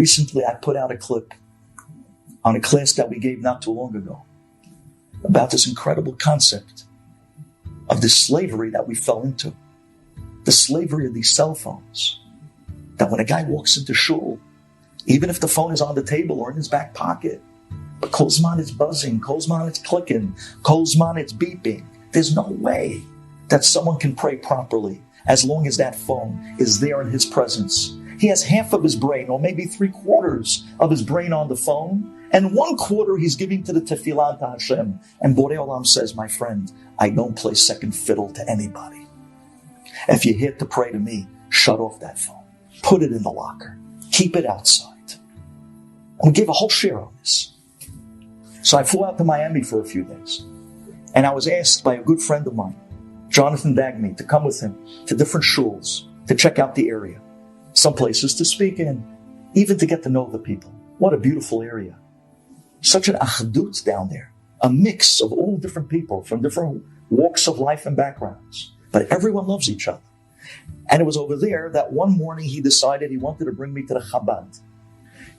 Recently, I put out a clip on a class that we gave not too long ago about this incredible concept of the slavery that we fell into. The slavery of these cell phones. That when a guy walks into shul, even if the phone is on the table or in his back pocket, but kol zman it's buzzing, kol zman it's clicking, kol zman it's beeping. There's no way that someone can pray properly as long as that phone is there in his presence. He has half of his brain, or maybe 3/4 of his brain on the phone, and 1/4 he's giving to the tefillah to Hashem. And Borei Olam says, my friend, I don't play second fiddle to anybody. If you're here to pray to me, shut off that phone. Put it in the locker. Keep it outside. And we gave a whole share on this. So I flew out to Miami for a few days. And I was asked by a good friend of mine, Jonathan Dagme, to come with him to different shuls to check out the area. Some places to speak in, even to get to know the people. What a beautiful area. Such an achdut down there. A mix of all different people from different walks of life and backgrounds. But everyone loves each other. And it was over there that one morning he decided he wanted to bring me to the Chabad.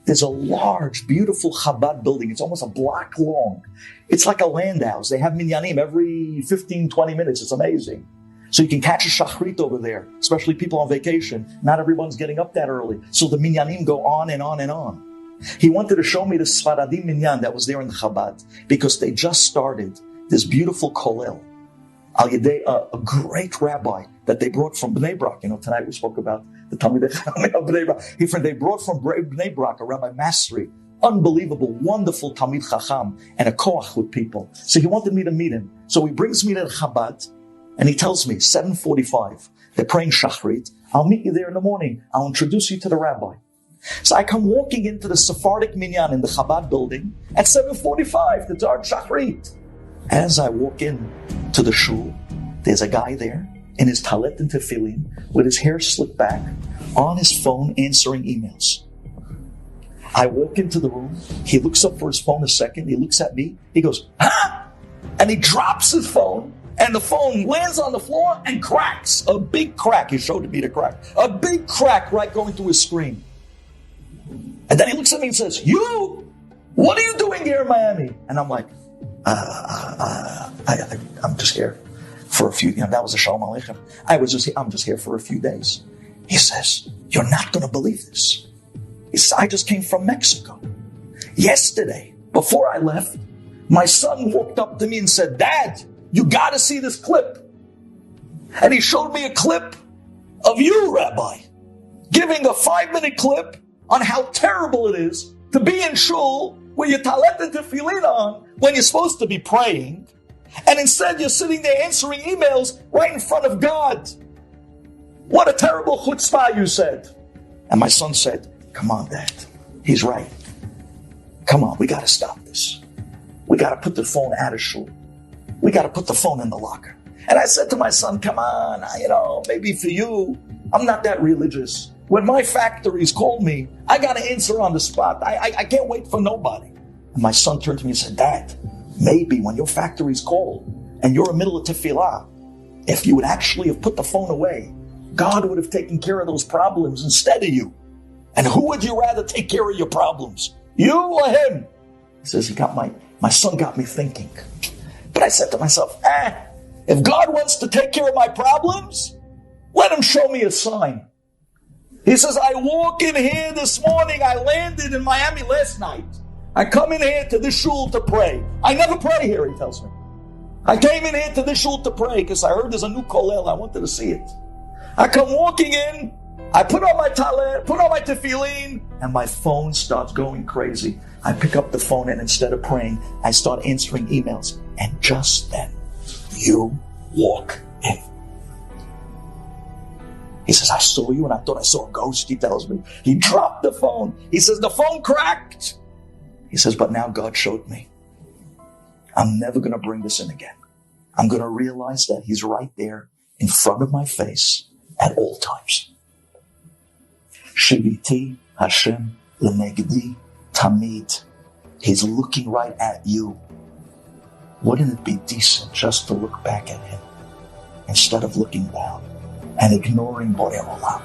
There's a large, beautiful Chabad building. It's almost a block long. It's like a land house. They have minyanim every 15, 20 minutes. It's amazing. So you can catch a shachrit over there, especially people on vacation. Not everyone's getting up that early. So the minyanim go on and on and on. He wanted to show me the Sfaradim minyan that was there in the Chabad because they just started this beautiful kollel. Al-Yedei, a great rabbi that they brought from Bnei Brak. Tonight we spoke about the Talmidei Chachamim of Bnei Brak. They brought from Bnei Brak a Rabbi Masri, unbelievable, wonderful Talmid Chacham, and a koach with people. So he wanted me to meet him. So he brings me to the Chabad, and he tells me, 7:45, they're praying Shachrit. I'll meet you there in the morning. I'll introduce you to the rabbi. So I come walking into the Sephardic minyan in the Chabad building at 7:45 to start Shachrit. As I walk in to the shul, there's a guy there in his talit and tefillin with his hair slicked back on his phone answering emails. I walk into the room. He looks up for his phone a second. He looks at me. He goes, "Huh?" And he drops his phone and the phone lands on the floor and cracks. A big crack. He showed me the crack. A big crack right going through his screen. And then he looks at me and says, "You? What are you doing here in Miami?" And I'm like, I'm just here for a few, that was a Shalom Aleichem. I'm just here for a few days. He says, "You're not going to believe this." He says, "I just came from Mexico. Yesterday, before I left, my son walked up to me and said, 'Dad, you got to see this clip.' And he showed me a clip of you, Rabbi, giving a 5-minute clip on how terrible it is to be in shul where you're talet and tefillin on when you're supposed to be praying, and instead you're sitting there answering emails right in front of God. What a terrible chutzpah," you said. And my son said, "Come on, Dad. He's right. Come on, we got to stop this. We got to put the phone out of shul. We got to put the phone in the locker." And I said to my son, "Come on, maybe for you, I'm not that religious. When my factories called me, I got to answer on the spot. I can't wait for nobody." And my son turned to me and said, "Dad, maybe when your factories call and you're in the middle of tefillah, if you would actually have put the phone away, God would have taken care of those problems instead of you. And who would you rather take care of your problems, you or him?" He says, my son got me thinking. But I said to myself, if God wants to take care of my problems, let him show me a sign. He says, "I walk in here this morning. I landed in Miami last night. I come in here to this shul to pray. I never pray here," he tells me. "I came in here to this shul to pray because I heard there's a new kollel. I wanted to see it. I come walking in. I put on my talit, put on my tefillin, and my phone starts going crazy. I pick up the phone, and instead of praying, I start answering emails. And just then, you walk in." He says, "I saw you and I thought I saw a ghost," he tells me. He dropped the phone. He says, "The phone cracked." He says, "But now God showed me. I'm never going to bring this in again. I'm going to realize that He's right there in front of my face at all times. Shiviti Hashem lenegdi tamid." He's looking right at you. Wouldn't it be decent just to look back at Him instead of looking down and ignoring Borei Olam?